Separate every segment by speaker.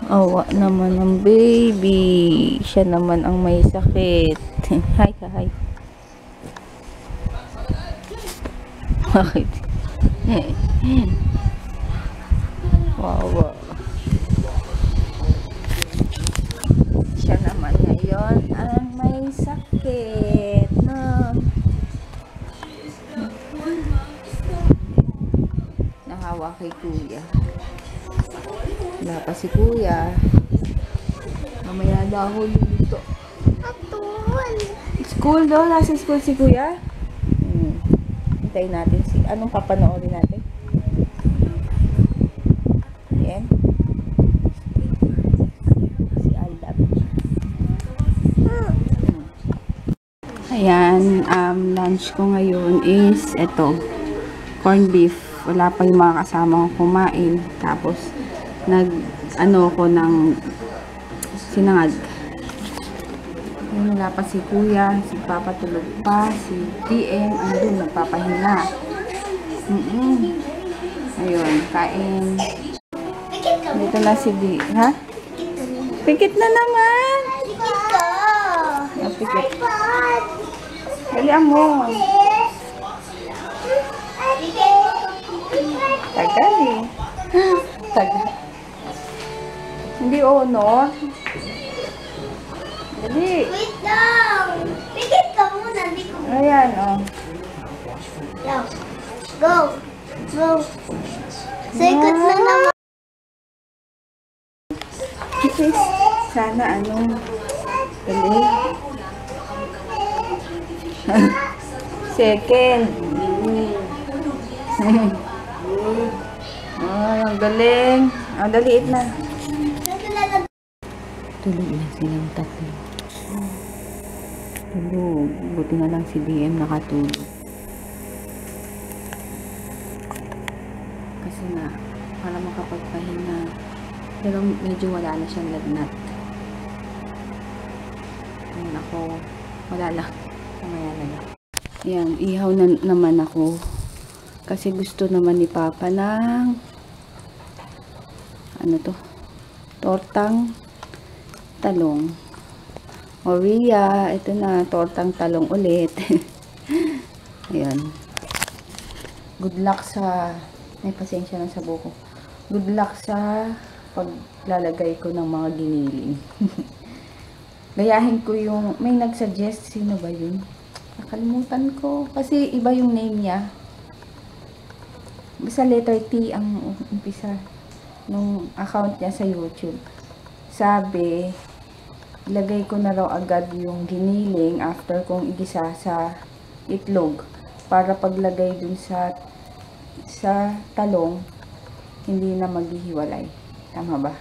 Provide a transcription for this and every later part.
Speaker 1: Awa naman ng baby. Siya naman ang may sakit. Hi ka, hi. Bakit? Wawa. Siya naman ngayon ang may sakit. No? Nahawa kay kuya. Wala pa si kuya. Mamaya na ako dito. School daw? Nasa school si kuya? Hintayin natin si... Anong papanoorin natin? Yan. Si Aldab. Ayan. Lunch ko ngayon is ito. Corned beef. Wala pa yung mga kasama ko kumain. Tapos, ano ko ng sinangag. Wala pa si kuya, si papa tulog pa, si DM, andun, nagpapahinga. Ayun, kain. Dito na si D, ha? Pikit na naman! Pikit. Halian mo. Tagal eh. Tagal. Hindi honor. Dali.
Speaker 2: Wait lang. Pikit ka muna.
Speaker 1: Ayan, oh.
Speaker 2: Go. Go. Second na naman.
Speaker 1: Please. Sana ano. Dali. Second. Ay, ang galing. Ang daliit na. Tulog na silang tatlo. Tulog. Buti na lang si DM nakatulog. Kasi na, para makapagpahinga. Pero medyo wala na siyang lagnat. Ayun ako. Wala lang. Kamaya na lang. Ayan, ihaw na naman ako. Kasi gusto naman ni Papa ng ano to? Tortang talong. Oria, ito na, tortang talong ulit. Ayan. Good luck sa, may pasensya na sa buko. Good luck sa paglalagay ko ng mga giniling. Gayahin ko yung, may nagsuggest, sino ba yun? Nakalimutan ko, kasi iba yung name niya. Basta letter T ang umpisa nung account niya sa YouTube. Sabi, ilagay ko na raw agad yung giniling after kong igisa sa itlog para paglagay dun sa talong hindi na maghihiwalay. Tama ba?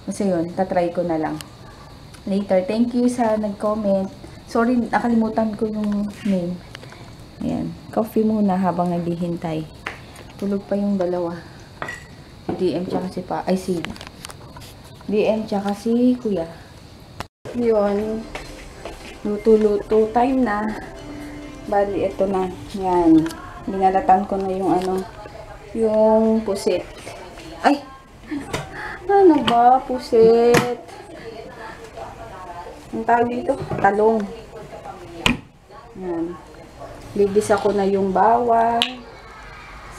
Speaker 1: Kasi yun, tatry ko na lang later. Thank you sa nag-comment. Sorry, nakalimutan ko yung name. Ayan, coffee muna habang naghihintay. Tulog pa yung dalawa, si DM tsaka si DM tsaka si kuya. Yun, luto-luto time na. Bali, ito na. Yan. Binalatan ko na yung ano, yung pusit. Ay! Ano ba? Pusit. Ang tawag dito? Talong. Yan. Bibisa ko na yung bawang,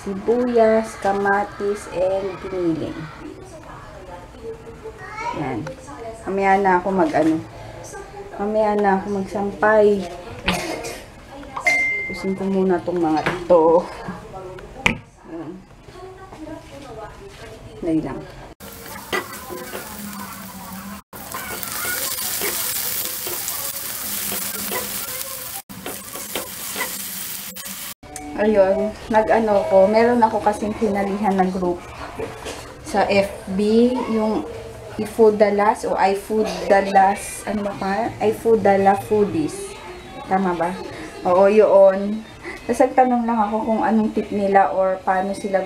Speaker 1: sibuyas, kamatis, and giniling. Yan. Mamaya na ako mamaya na ako magsampay. Pusin ko muna tong mga ito. Yan. Dali lang. Ayun, nag-ano ko, meron ako kasing pinalihan na group sa FB, yung iFood Dallas o iFood Dallas, ano ba pa? iFood Dallas Foodies. Tama ba? Oo, yun. Tapos nagtanong lang ako kung anong tip nila or paano sila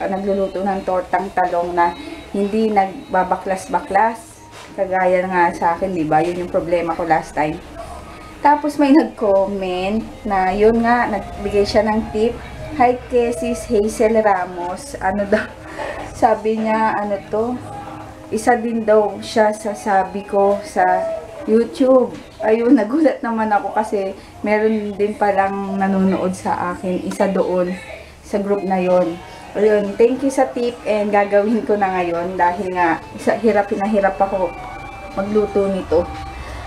Speaker 1: nagluluto ng tortang talong na hindi nagbabaklas-baklas. Kagaya nga sa akin, di ba? Yun yung problema ko last time. Tapos may nag-comment na yun nga, nagbigay siya ng tip. Hi kay Sis Hazel Ramos. Ano daw? Sabi niya, ano to? isa din daw siya sa sabi ko sa YouTube. Ayun, nagulat naman ako kasi meron din palang nanonood sa akin. Isa doon sa group na yon. Ayun, thank you sa tip and gagawin ko na ngayon dahil nga hirap na hirap ako magluto nito.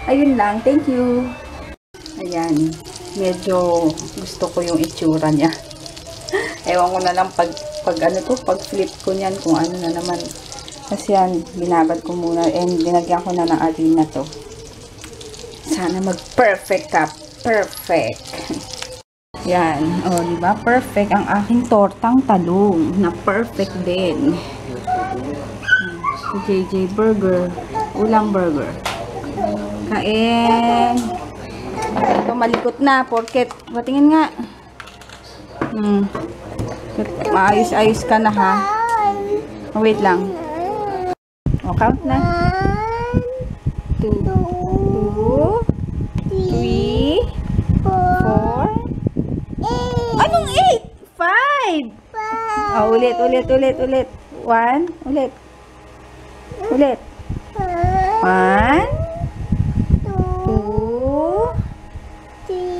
Speaker 1: Ayun lang, thank you. Ayan, medyo gusto ko yung itsura niya. Ewan ko na lang pag flip ko niyan kung ano na naman. Kasi yan, binabad ko muna and dinagyan ko na ng harina to. Sana mag-perfect ka. Perfect. Yan. O, diba? Perfect ang aking tortang talong. Na perfect din. JJ Burger. Ulang burger. Kain. Ito, malikot na. Porket, patingin nga. Maayos-ayos ka na, ha? Oh, wait lang. O, count na. 2, 3, 4. Anong 8? 5. Oh, ulit. 1. Ulit. 1. 2,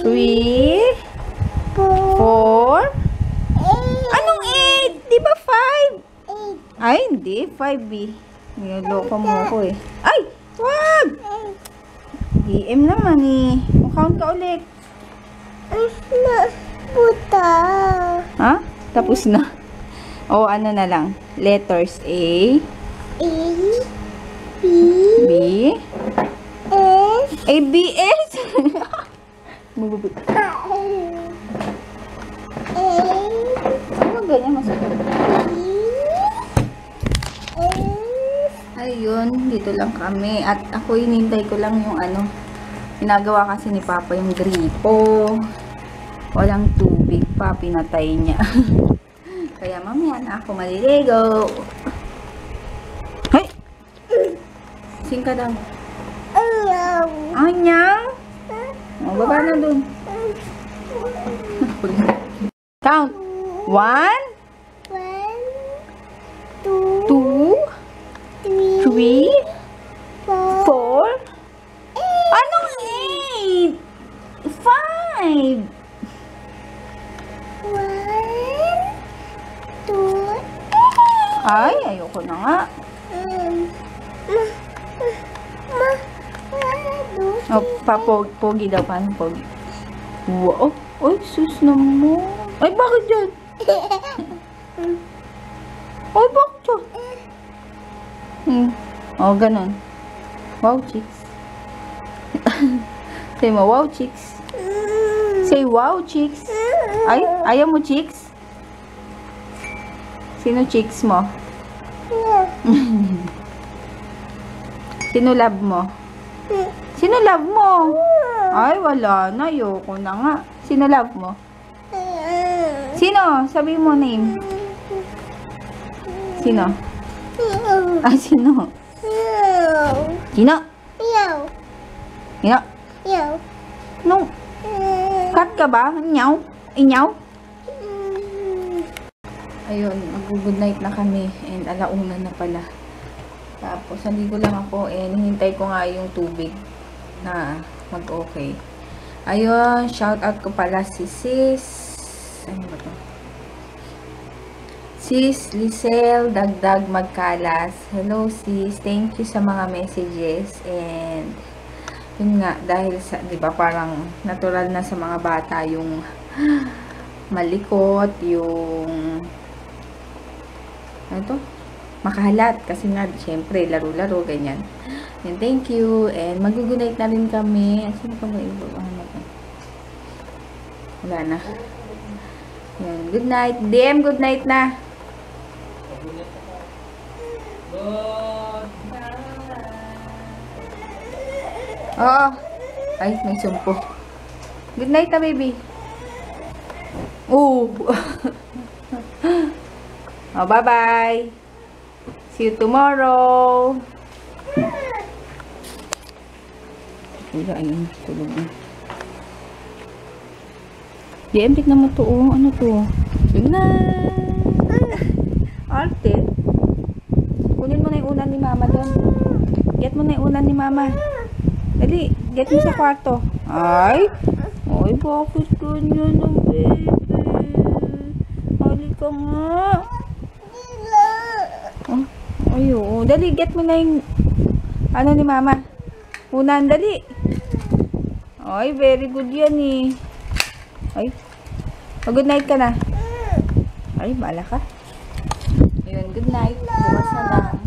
Speaker 1: 3, 4. Anong 8? Di ba 5? Ay, hindi. 5B. Niloloko mo ako eh. Ay! Wag! DM naman eh. Count ka ulit.
Speaker 2: Puta.
Speaker 1: Ha? Tapos na. O, ano na lang. Letters A.
Speaker 2: A. B.
Speaker 1: B.
Speaker 2: S.
Speaker 1: A, B, S. Mabubut.
Speaker 2: A.
Speaker 1: Ano ganyan masakit? Ayun, dito lang kami. At ako inintay ko lang yung ano. Ginagawa kasi ni Papa yung gripo. Walang tubig pa, pinatay niya. Kaya mamaya na ako maliligo. Hey! Sing ka daw. Anyang? O, baba na dun. Count. 1, 2, 3, 4. Anong 8? 5.
Speaker 2: 1, 2.
Speaker 1: Ay, ayoko na nga. O, pogi daw. Paano pogi? Wow. Ay, sus naman. Ay, bakit dyan? Ay, bakit dyan? O, ganun. Wow, chicks. Say mo, wow, chicks. Say, wow, chicks. Ay, ayaw mo, chicks? Sino chicks mo? Sino love mo? Sino love mo? Ay, wala na. Ayoko na nga. Sino love mo? Sino? Sabi mo name. Sino? Ah, sino? Sino? Sino? No. Cut ka ba? Inyaw? Inyaw? Ayun, mag-good night na kami. And alauna na pala. Tapos, nandito lang ako. And hinintay ko nga yung tubig na mag-okay. Ayun, shout out ko pala si Sis. Ano ba to? Sis Lisel Dagdag Magkalas. Hello sis, thank you sa mga messages. And yun nga, dahil sa, di ba, parang natural na sa mga bata yung malikot, yung ano to? Makahalat. Kasi nga, syempre, laro-laro, ganyan. And thank you. And mag-good night na rin kami. Sino pa ba iba? Wala na. Yan. Good night. DM, good night na. Oo. Ay, may sumpo. Good night na, baby. Oh. Oh, bye-bye. See you tomorrow. Kuya, ayun. Tulog na. DM, tignan mo to. Oh. Ano to? Good night. Arte. Kunin mo na yung unan ni mama doon. get mo na yung unan ni mama. Dali, get mo sa kwarto. Ay, bakit ganyan ang baby? Halika nga. Oo. Dali, get mo na yung ano ni mama. Unan, dali. Ay, very good yan eh. Ay, good night ka na. Ay, bala ka. Ayun, good night. Bukas na lang.